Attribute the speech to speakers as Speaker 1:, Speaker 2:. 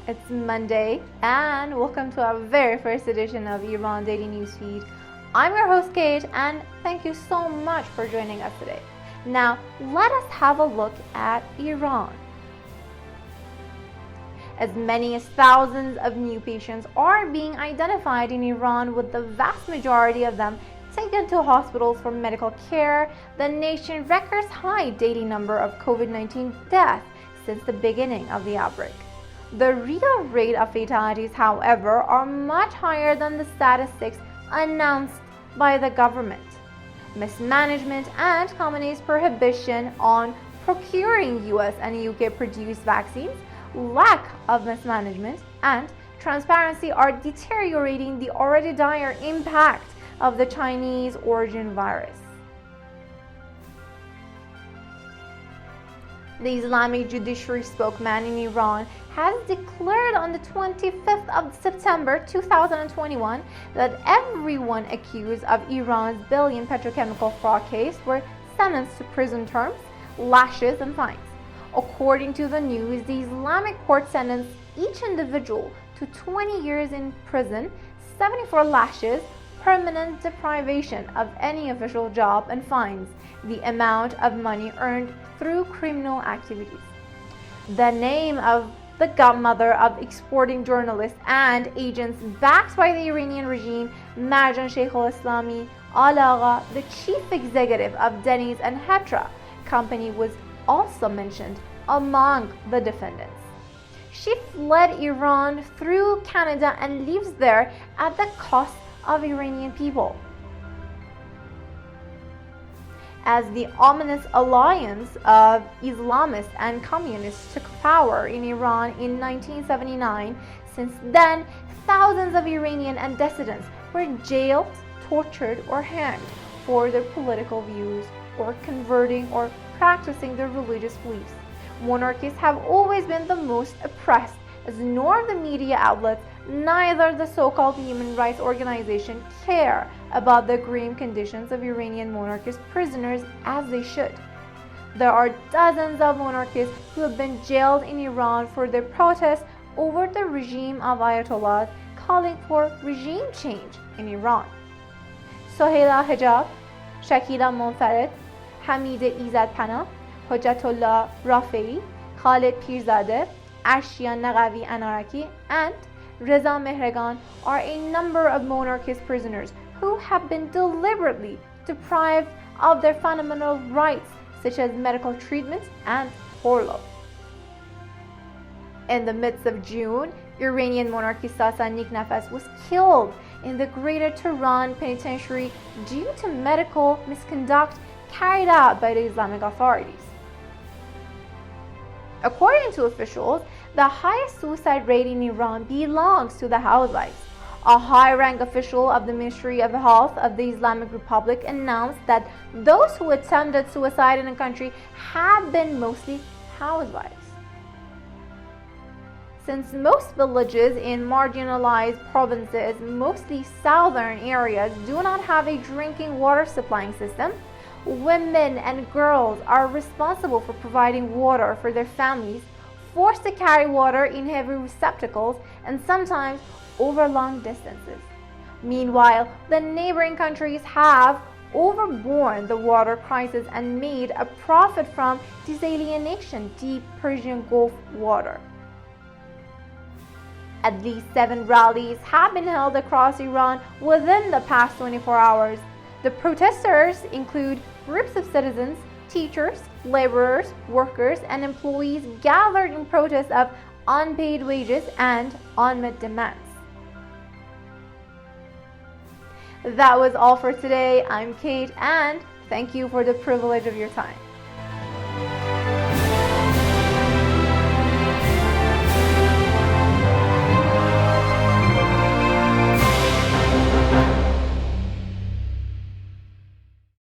Speaker 1: It's Monday, and welcome to our very first edition of Iran Daily Newsfeed. I'm your host, Kate, and thank you so much for joining us today. Now, let us have a look at Iran. As many as thousands of new patients are being identified in Iran, with the vast majority of them taken to hospitals for medical care, the nation records high daily number of COVID-19 deaths since the beginning of the outbreak. The real rate of fatalities, however, are much higher than the statistics announced by the government. Mismanagement and companies' prohibition on procuring US and UK produced vaccines, lack of mismanagement, and transparency are deteriorating the already dire impact of the Chinese origin virus. The Islamic Judiciary spokesman in Iran has declared on the 25th of September 2021 that everyone accused of Iran's billion petrochemical fraud case were sentenced to prison terms, lashes, and fines. According to the news, the Islamic court sentenced each individual to 20 years in prison, 74 lashes, permanent deprivation of any official job, and fines the amount of money earned through criminal activities. The name of the godmother of exporting journalists and agents backed by the Iranian regime, Marjan Sheikh al-Islami Al-Agha, the chief executive of Denny's and Hetra company, was also mentioned among the defendants. She fled Iran through Canada and lives there at the cost of Iranian people. As the ominous alliance of Islamists and communists took power in Iran in 1979, since then, thousands of Iranian and dissidents were jailed, tortured, or hanged for their political views or converting or practicing their religious beliefs. Monarchists have always been the most oppressed, as nor the media outlets, neither the so-called human rights organization care about the grim conditions of Iranian monarchist prisoners as they should. There are dozens of monarchists who have been jailed in Iran for their protests over the regime of Ayatollahs calling for regime change in Iran. Sohaila Hijab, Shakila Monfared, Hamide Izzatpana, Hojatullah Rafei, Khaled Pirzadeh, Arshian Naqvi Anaraki, and Reza Mehregan are a number of monarchist prisoners who have been deliberately deprived of their fundamental rights, such as medical treatment and furlough. In the midst of June, Iranian monarchist Sasan Niknafas was killed in the Greater Tehran penitentiary due to medical misconduct carried out by the Islamic authorities. According to officials, the highest suicide rate in Iran belongs to the Housewives. A high-rank official of the Ministry of Health of the Islamic Republic announced that those who attempted suicide in the country have been mostly housewives. Since most villages in marginalized provinces, mostly southern areas, do not have a drinking water supplying system, women and girls are responsible for providing water for their families, forced to carry water in heavy receptacles, and sometimes over long distances. Meanwhile, the neighboring countries have overborne the water crisis and made a profit from desalination deep Persian Gulf water. At least 7 rallies have been held across Iran within the past 24 hours. The protesters include groups of citizens, teachers, laborers, workers, and employees gathered in protest of unpaid wages and unmet demands. That was all for today. I'm Kate, and thank you for the privilege of your time.